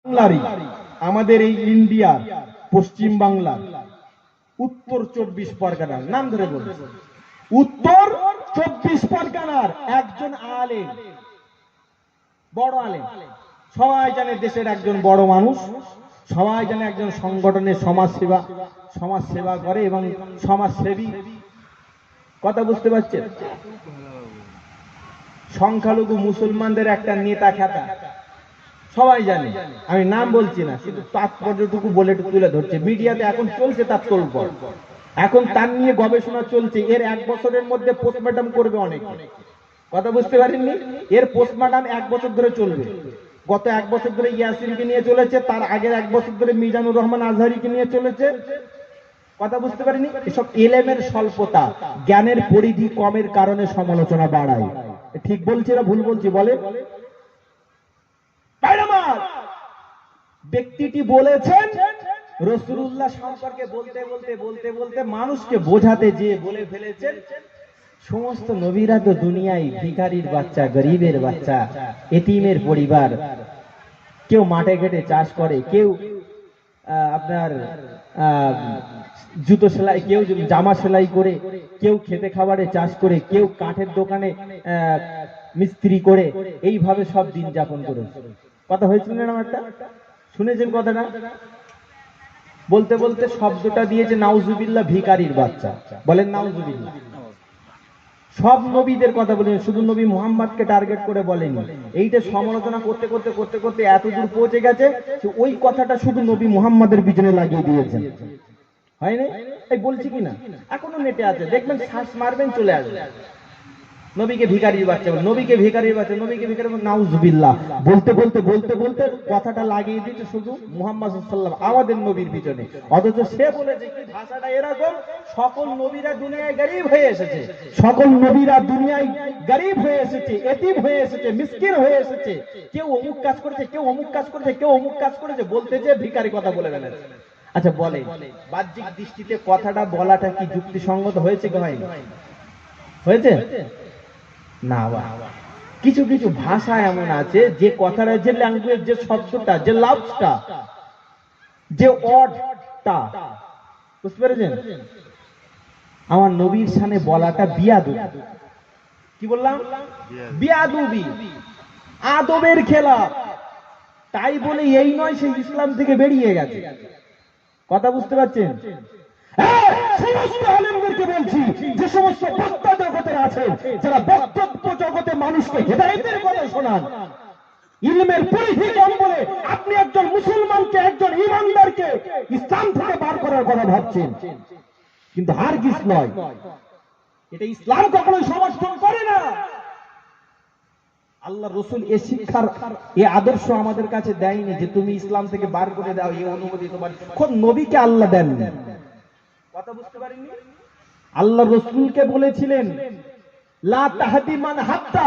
বাংলারই আমাদের এই ইন্ডিয়ার পশ্চিম বাংলার উত্তর 24 পরগনার নাম ধরে বলুন, উত্তর 24 পরগনার একজন আলেম, বড় আলেম, সবাই জানে দেশের একজন বড় মানুষ, সবাই জানে একজন সংগঠনের সমাজ সেবা করে এবং সমাজসেবী। কথা বুঝতে পারছেন? সংখ্যালঘু মুসলমানদের একটা নেতা খ্যাতা সবাই জানে, আমি নাম বলছি না, শুধু তাৎপর্যটুকু বলে তুলে ধরছে। মিডিয়াতে এখন চলছে তার তোলপর, এখন তার নিয়ে গবেষণা চলছে। এর 1 বছরের মধ্যে পোস্টমর্টম করবে অনেক। কথা বুঝতে পারেননি? এর পোস্টমর্টম 1 বছর ধরে চলবে। গত 1 বছর ধরে ইয়াসিনকে নিয়ে চলেছে, তার আগের 1 বছর ধরে মিজানুর রহমান আজহারিকে নিয়ে চলেছে। কথা বুঝতে পারেনি? এসব এলেমের স্বল্পতা, জ্ঞানের পরিধি কমের কারণে সমালোচনা বাড়ায়। ঠিক বলছি না ভুল বলছি বলে? ব্যক্তিটি বলেছেন রাসূলুল্লাহ সম্পর্কে বলতে মানুষকে বোঝাতে যেয়ে বলে ফেলেছেন, সমস্ত নবীরা তো দুনিয়ায় ভিখারির বাচ্চা, গরিবের বাচ্চা, এতিমের পরিবার। কেউ মাঠে ঘাটে চাষ করে, কেউ আপনার জুতো সেলাই, কেউ জামা সেলাই করে, কেউ খেতে খাবারে চাষ করে, কেউ কাঠের দোকানে মিস্ত্রি করে, এইভাবে সব দিন যাপন করে। কথা হয়েছিল না একটা? শুনেছেন কথাটা? বলতে বলতে শব্দটা দিয়েছে নাউজুবিল্লাহ, ভিখারির বাচ্চা। বলেন নাউজুবিল্লাহ। সব নবীদের কথা বলেন, শুধু নবী মুহাম্মদকে টার্গেট করে বলেনি। এইটা সমালোচনা করতে করতে করতে করতে এত দূর পৌঁছে গেছে যে ওই কথাটা শুধু নবী মুহাম্মদের পিছনে লাগিয়ে দিয়েছেন। হয় না? এই বলছি কিনা? এখনো নেটে আছে, দেখবেন শ্বাস মারবেন চলে আসবে। নবীকে ভিখারির বাচ্চা, নবীকে ভিখারির বাচ্চা, নবীকে ভিখারি, নাউজুবিল্লাহ। বলতে বলতে বলতে বলতে কথাটা লাগিয়ে দিচ্ছে শুধু মুহাম্মদ সাল্লাল্লাহু আলাইহি ওয়াসাল্লাম, আমাদের নবীর পিছনে। অথচ সে বলেছে কি ভাষাটা এরকম, সকল নবীরা দুনিয়ায় গরীব হয়ে এসেছে, সকল নবীরা দুনিয়ায় গরীব হয়ে এসেছে, এতিম হয়ে এসেছে, মিসকিন হয়ে এসেছে। কেউ অমুক কাজ করেছে, কেউ অমুক কাজ করেছে, কেউ অমুক কাজ করেছে, বলতে যে ভিখারি কথা বলে ফেলেছে। আচ্ছা বলে, বাহ্যিক দৃষ্টিতে কথাটা বলাটা কি যুক্তিসঙ্গত হয়েছে কি হয়নি? হয়েছে না? কিছু কিছু ভাষা এমন আছে যে কথাটা, যে ল্যাঙ্গুয়েজ, যে শব্দটা, যে লাভসটা, যে ওয়ার্ডটা, বুঝতে পেরেছেন? আমার নবীর শানে বলাটা বিয়াদবি। কি বললাম? বিয়াদবি, আদবের খেলাফ। তাই বলে এই নয় সে ইসলাম থেকে বেরিয়ে গেছে। কথা বুঝতে পারছেন? সমস্ত আলেমদেরকে বলছি, যে সমস্ত বক্তা জগতে আছে, যারা বক্তব্য জগতে মানুষকে হেদায়েতের কথা শোনান, ইলমের পরিধি কম বলে আপনি একজন মুসলমানকে, একজন ঈমানদারকে ইসলাম থেকে বার করার কথা ভাবছেন, কিন্তু হারগিজ নয়। এটা ইসলাম কখনোই সমর্থন করে না। আল্লাহ রাসূল এই শিক্ষার, এই আদর্শ আমাদের কাছে দেয়নি যে তুমি ইসলাম থেকে বার করে দাও, এই অনুমতি তোমার। খোদ নবীকে আল্লাহ দেননি। কথা বুঝতে পারেননি? আল্লাহ রাসূলকে বলেছিলেন লা তাহদি মান হাত্তা